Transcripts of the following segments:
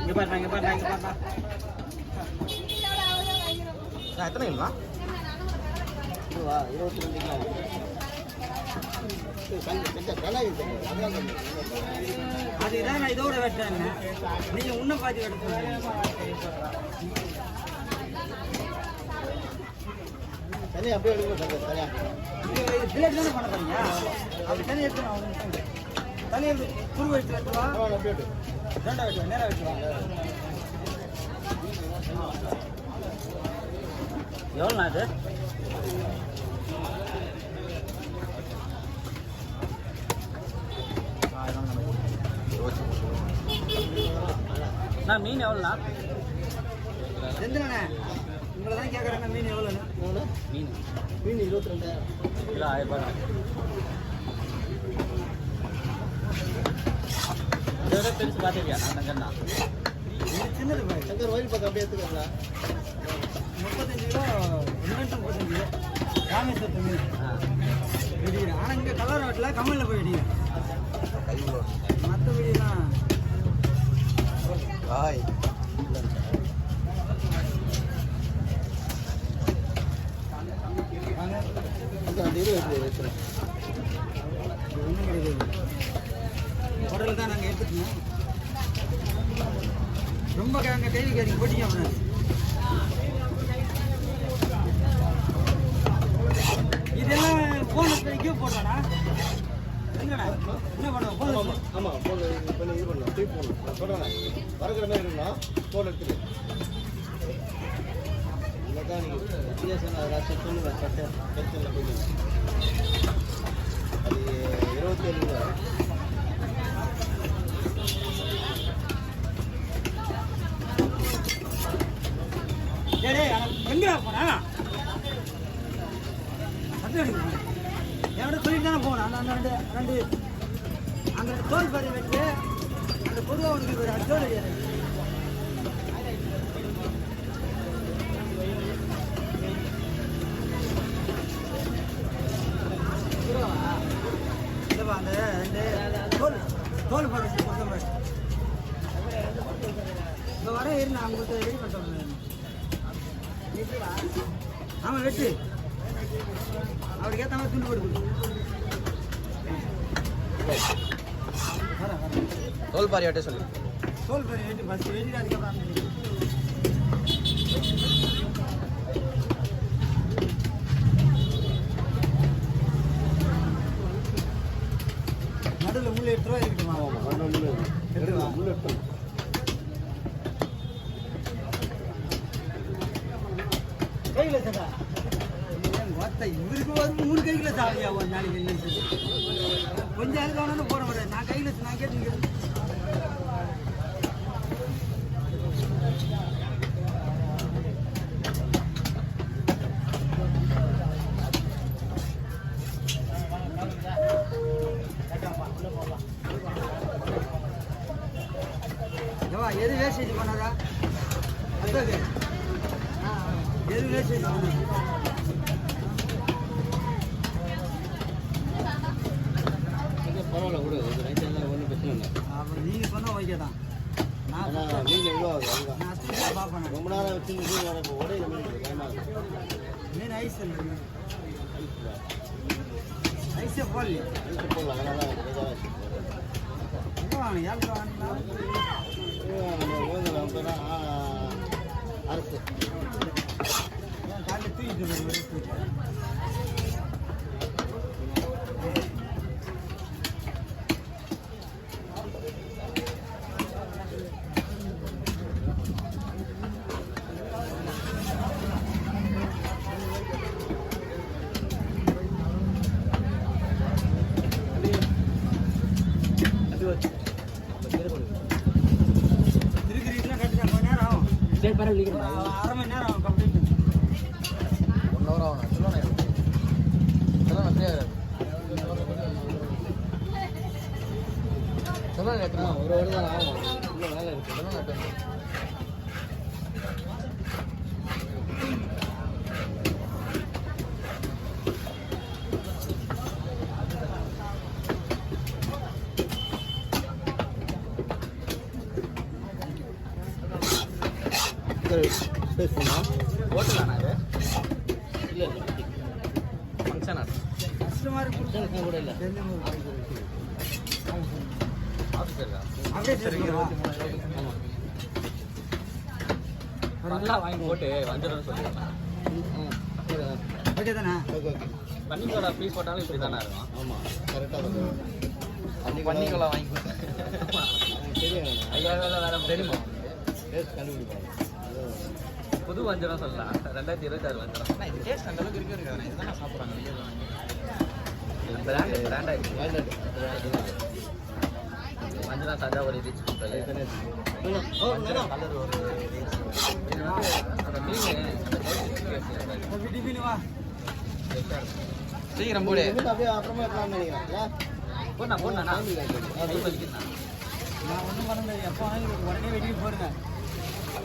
எத்தனை kilo? 22 kilo. அதுதான் நான் இதோட வெட்டுறேன். நீங்க உன்ன பாத்தி வெட்ட தனியாக அப்படியே எடுக்கணும். தனியாக பிளேட் தானே பண்ண போறீங்க? அது தனி எடுத்து தனியாக துரு வச்சு வெட்டுவா. அப்படியே ரெண்டா வெட்டுவா, நேராக வெட்டுவா. எவ்வளோண்ணா அது? நான் மீன் எவ்வளோண்ணா? எந்தண்ணே உங்களை தான் கேட்குறேண்ணா. மீன் எவ்வளோண்ணா? மீன் 22 கிலோ 1000 ரூபாய். இதோட பெருசு பார்த்துக்கியா? நான் தங்கண்ணா சின்னது பாய். எங்கள் வயல் பக்கம் அப்படியே எடுத்துக்கோங்களா? 35 கிலோ 35 கிலோ ராமேஸ்வரத்து மீன் வெடிக்கிறேன். ஆனால் இங்கே கலர் வெட்டில் கம்மலில் போய் வெடிக்கிறேன். மற்ற வெடிலாம் ஹாய் அந்த இது வைக்கிறேன். ஒன்றும் கிடையாது. உடலில் தான் நாங்கள் எடுத்துக்கணும். ரொம்ப அங்கே கை வைக்காதீங்க, போட்டிங்க அப்படின்னா. இதெல்லாம் ஃபோன் எடுத்து போடுறாடா. என்னடா என்ன பண்ணுவோம்? ஃபோன் ஆமாம் ஃபோன் பண்ணி இது பண்ணலாம். டீ போடணும். நான் சொல்கிறேன் வரக்கிற மாதிரி இருக்கணும். ஃபோன் எடுத்துட்டு இல்லை தான் நீங்கள் வித்தியாசம் ஏதாச்சும் சொல்லுவேன். பிரச்சனை போய் அது 27 ரூபா. எங்கடா போனா? என்கிட்ட சொல்லிட்டு தானே போனேன். அந்த ரெண்டு அங்கே தோல் பாரி வச்சு அந்த பொதுவாக உனக்கு ஒரு தோல் இல்லைப்பா. அந்த ரெண்டு தோல் பாரி இப்போ வர இருந்தா அவங்களுக்கு ரெடி பண்ணிட்டோம். ஆமாம் வெட்டு அவருக்கு ஏற்ற மாதிரி துண்டு போட்டு தோல் பாரி ஆட்டே சொல்லு. தோல் பாரி வெட்டு ஃபஸ்ட்டு வெட்டிட்டு அதுக்கப்புறம் நடுவில் முள் 8 ரூபா இருக்குமா? முள் எடுத்து கையில் வச்சா இவருக்கு ஒரு 3 கைகளை சாப்பியா ஒரு நாளைக்கு என்ன கொஞ்சம் அதுக்கு வேணாலும் போட முடியாது. நான் கையில் வச்சு நான் கேட்டு எது வேஸ்டேஜ் பண்ணாதா? அதுக்கு எது வேஸ்டேஜ் பண்ணாது? பரவாயில்ல கூட ஒன்றும் பிரச்சனை இல்லை. அப்புறம் நீங்கள் சொன்னால் ஓகே தான். நான் மீன் எவ்வளோ ஆகுது? நான் பார்ப்பேன். ரொம்ப நேரம் வச்சு இப்போ உடையில மீன் ஐஸ் இல்லை. ஐஸே போடலையே. ஐஸ் போடலாம். அதனால எவ்வளோ வாங்க? 7 ரூபா வாங்கினா அரசு காலையில் தூக்கிட்டு அரை மணி நேரம் ஆகும் கம்ப்ளீட். 1 hour ஆகும். சொல்லணும் சொல்லணும் ஃப்ரீயாக சொல்லணும் எத்தனை 1 hour தான் ஆகும். இவ்வளோ வேலை இருக்குது. சொல்லணும் எத்தனை பேஸ் பண்ணா ஹோட்டலாண்ணா இது? இல்லை ஃபங்க்ஷனா? கஸ்டமர் ஃபங்க்ஷன் கூட இல்லை. ஆஃபீஸ் இருக்கா? அப்படியே சரிங்களா? நல்லா வாங்கி போட்டு வந்துடும்னு சொல்லிடுறேன். ஓகே தானே? Okay okay. பன்னிக்கோலா பீஸ் போட்டாலும் இப்படி தானே இருக்கும். ஆமாம் கரெக்டாக இருக்கும். பன்னிக்கோலா வாங்கி கொடுத்தேன். தெரியும். ஐயாயிரம் வேற தெரியுமா? டேஸ்ட் கண்டுபிடிப்பாங்க. புது வஞ்சரம் சொல்லலாம். 2026 வஞ்சரம். இது டேஸ்ட் அந்த அளவுக்கு இருக்காது. இதுதான் சாப்பிட்றாங்க. பிராண்ட் ஆகிடுச்சு. வஞ்சரம் சாஜா ஒரு ரீச் கொடுத்தது. கலர் ஒரு ரீச். இது வந்து அந்த மீன் அந்த டிஃபின் வா. சீக்கிரம் போடு. அப்படியே அப்புறமா எடுக்கலாம்னு நினைக்கிறேன். போண்ணா நான் ஒன்றும் பண்ண முடியாது. எப்போ வாங்கி உடனே வெட்டிட்டு போடுங்க.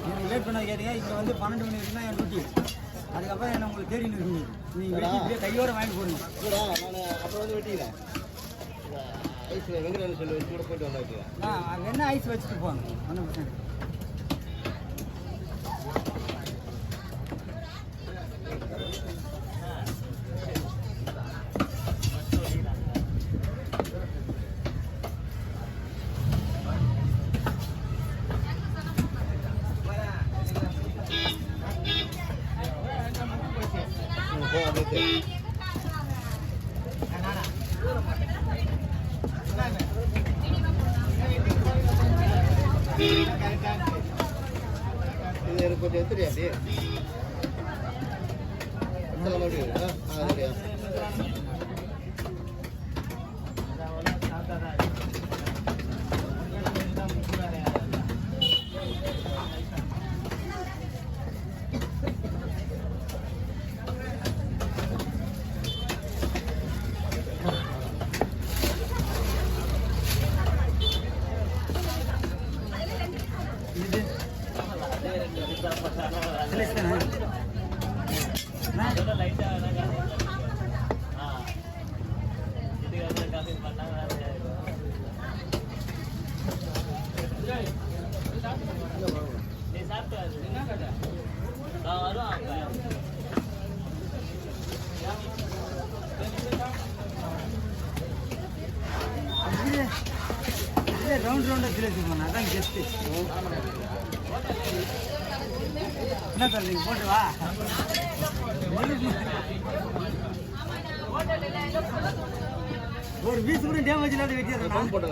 நீங்கள் லேட் பண்ண கேட்டீங்க. இப்போ வந்து 12 மணி வரைக்கும் தான் என் டியூட்டி. அதுக்கப்புறம் என்ன உங்களுக்கு தேடின்னு இருக்குங்க. நீங்கள் வெட்டி இப்படியே கையோடு வாங்கி போடுங்க. நான் அப்புறம் வந்து வெட்டிக்கிறேன். ஐஸ் வெங்கடான்னு சொல்லி வச்சு கூட போயிட்டு வந்தாச்சுக்கிறேன். என்ன ஐஸ் வச்சுட்டு போங்க. 100%. இது எனக்கு கொஞ்சம் எடுத்துறியா அப்படியே அப்படியா ரவுண்ட் ரவுண்டாக கிலோ பண்ண அதான் கெஸ்ட்டு. என்ன சொல்றீங்க? போட்டு வா. ஒரு பீஸ் கூட டேமேஜ் இல்லாத வெட்டிடுறேன். போட்டு